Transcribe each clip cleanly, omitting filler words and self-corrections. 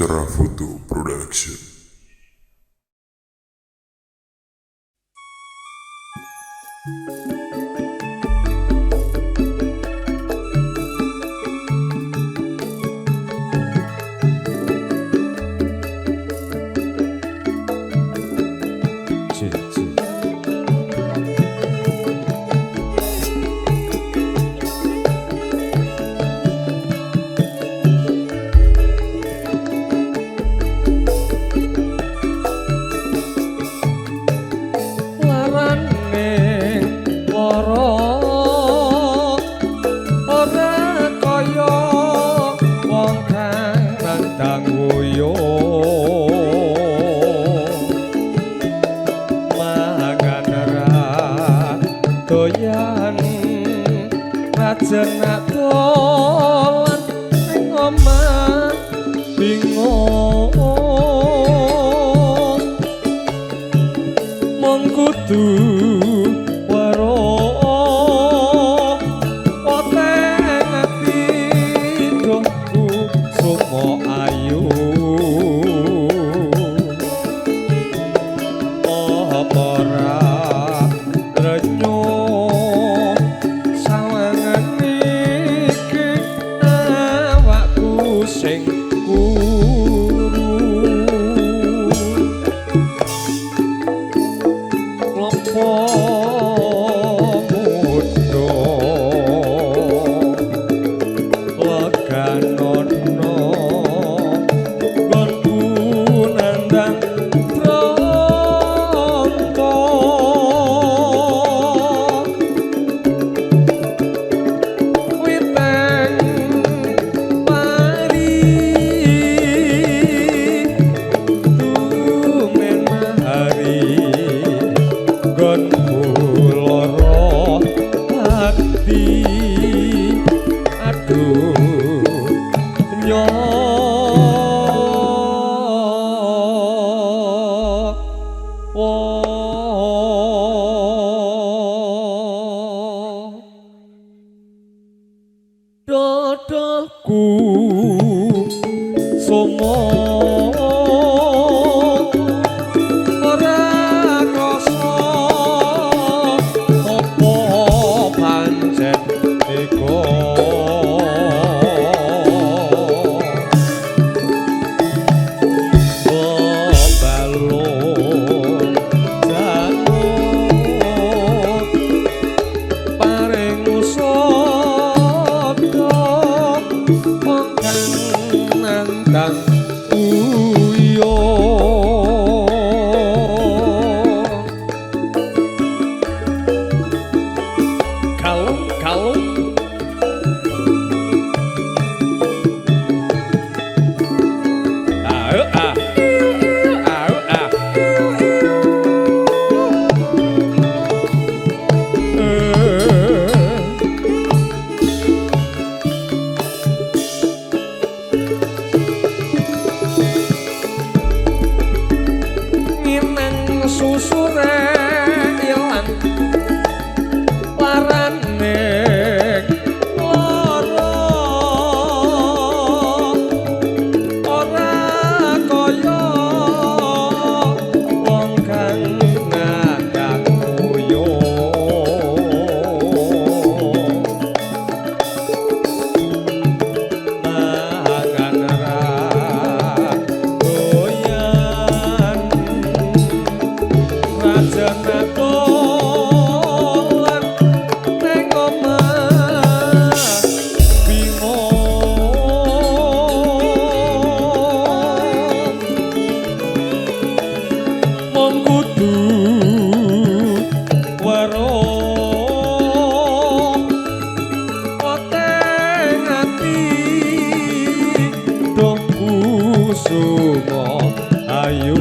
Cerah Foto Production. Jenak dolan ning omah bingung mung kudu weruh weteng ati dohku sumo ayu apa ora renyuh sawangan sing guru klompo mudo leganono gonku nandang pronto dodolku sumo ora krasa apa pancen tega nang uyo kalung susure ilang larane lara ora kaya wong kang ngandang kuyo mangan ra jenak dolan ning omah bingung mung kudu weruh weteng ati dohku sumo ayu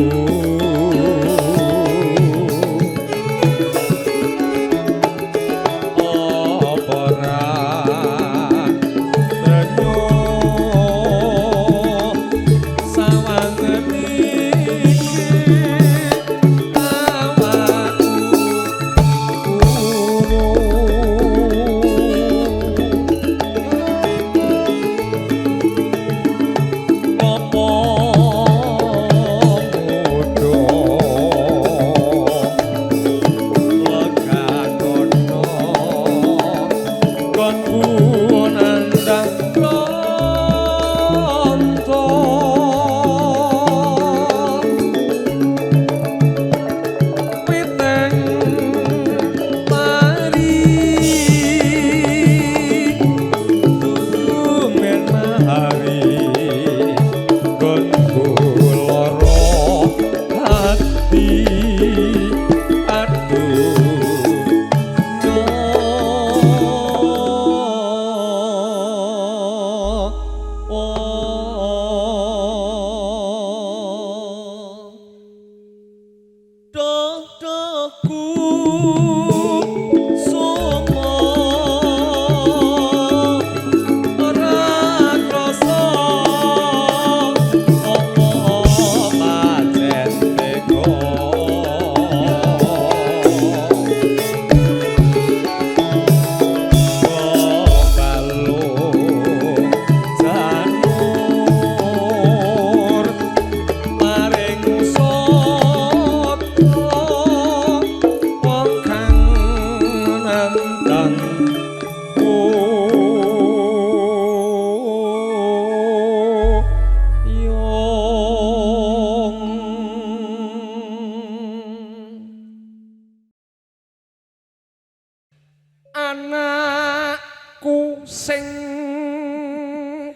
anakku sing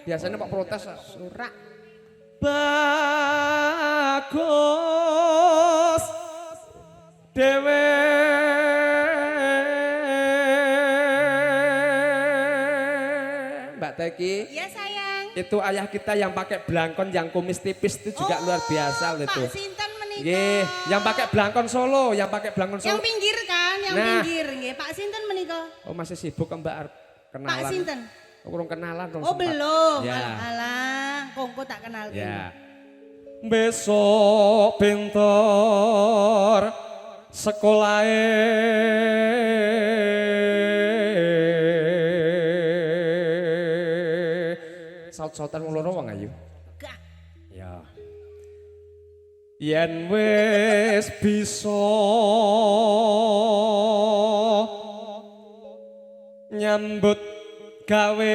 biasanya Pak protes Surak. bagus dewe Mbak Teki. Iya sayang. Itu ayah kita yang pakai belangkon yang kumis tipis itu juga luar biasa loh itu. Pak Sinten menikah. Nggih, yang pakai belangkon Solo, yang pakai belangkon Yang Solo. pinggir kan, yang Nah. pinggir nggih. Pak Sinten menikah. Oh masih sibuk kan Mbak kenalan. Pak Sinten. Oh, kurang kenalan dong. Oh sempat. belum. Ya. Alah, kongko tak kenal. Ya. Besok pinter saut-sautan wong loro wong ayu. Gak. Ya. Yen wis bisa nyambut gawe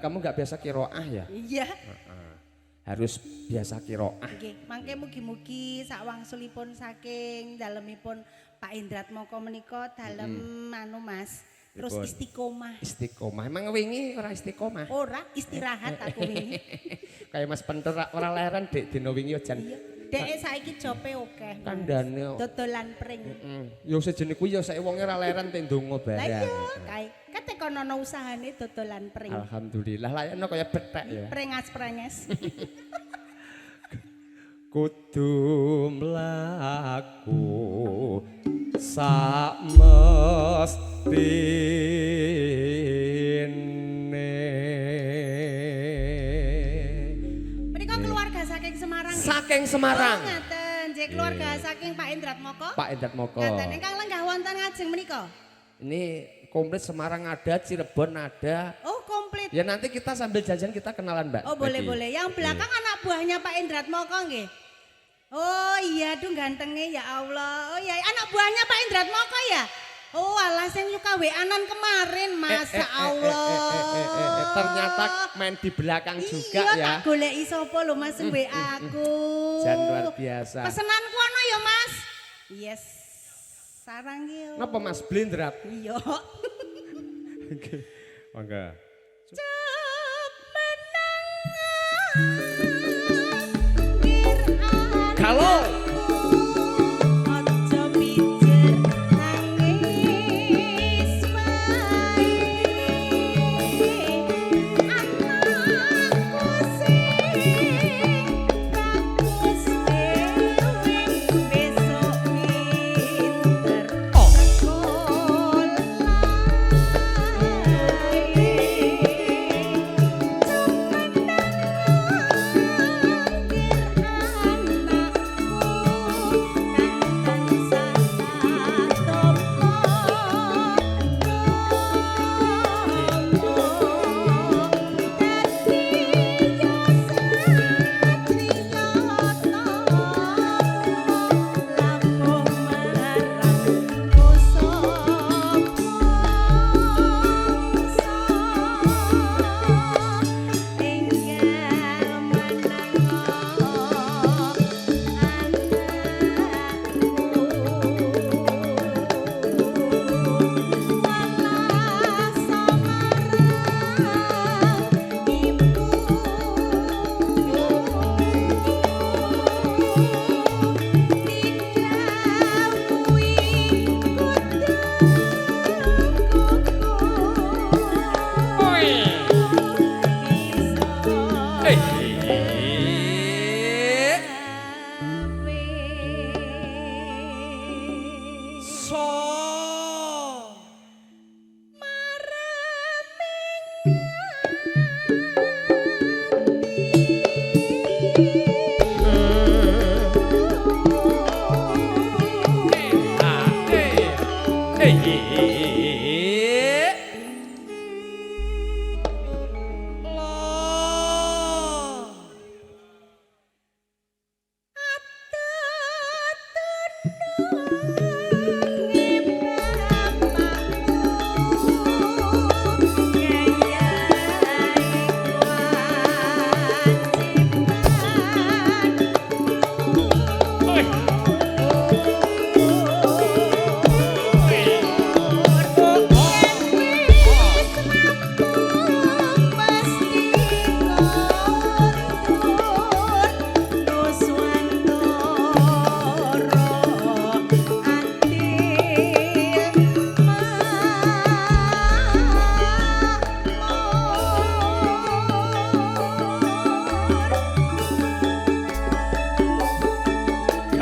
kamu nggak biasa kiroah ya? Iya. Harus biasa kiroah. Nggih, mangke mugi-mugi sak wangsulipun saking dalemipun Pak Indrat Moko menika dalem anu Mas. Terus Dipun. istiqomah. Istiqomah. Emang wingi ora istiqomah? Ora istirahat aku ini. Kayak Mas Penter ora leheran Dek dino wingi jan. Iya. Dek saiki jope akeh. Kandhane. Dodolan pring. Yo sejenis kuwi yo saiki wonge ora leheran teh ndonga Lah barang. iya, kae kate kono ana usahane dodolan pring. Alhamdulillah layakno kaya bethek ya. Prengas-prenges. Kudu mlaku sak mestine. Menika keluarga saking Semarang. nggih? Saking Semarang. Oh, ngaten, nggih keluarga saking Pak Indrat Moko. Pak Endrat Moko. Ngaten ingkang lenggah wonten ngajeng menika. Ini komplit Semarang ada, Cirebon ada. Oh, komplit. Ya nanti kita sambil jajan kita kenalan Mbak. Oh, boleh-boleh. Yang belakang anak buahnya Pak Indrat Moko nggih. Oh iya, duh gantengnya ya Allah. Oh iya, anak buahnya Pak Indrat Moko ya. Oh alah sing suka WA-an kemarin, Masya Allah. Ternyata main di belakang juga iya, ya. tak goleki sapa lho Mas sing WA aku. Jan luar biasa. Pesenanku ana ya Mas. Yes. Sarang yo. Ngapa Mas blindrat? Iya. Oke. Mangga. Cep menang. Kalau Ojo pijer nangis bae. Anakku sing bagus dhewe besok pinter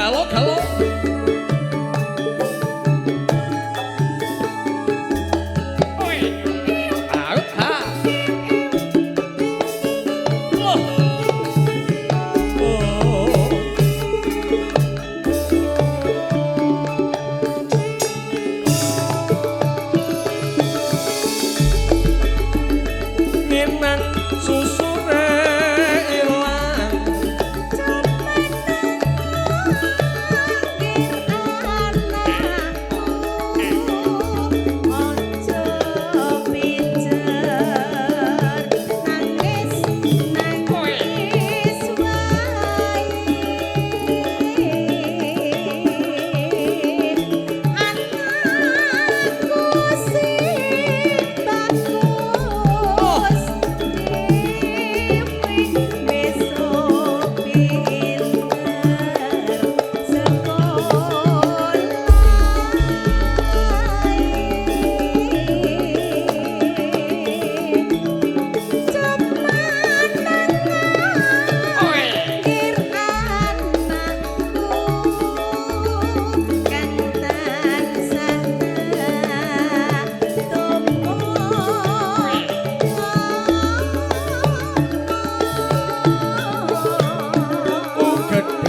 Galo galo. Oi. Au ha. Oh. Ngenan susure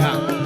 ilang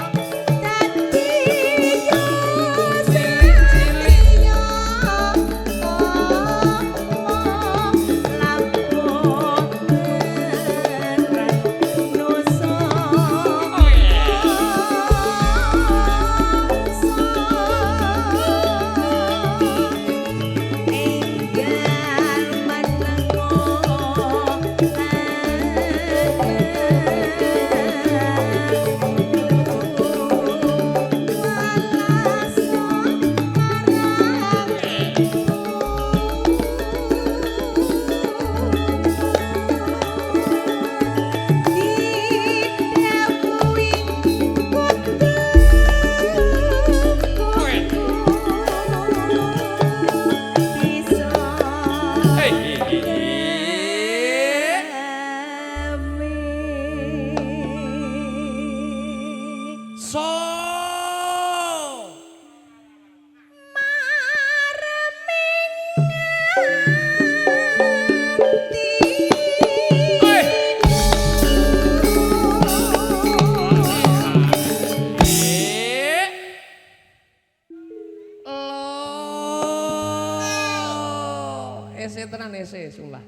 Ese tenan ese sulah.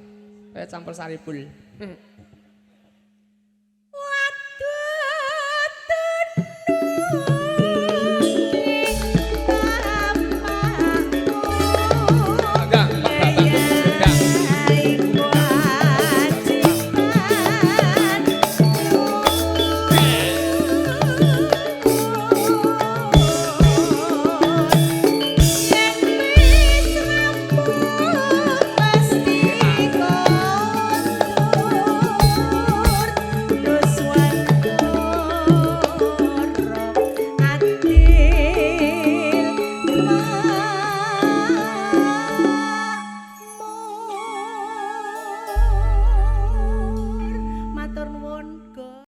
Kayak campur saripul.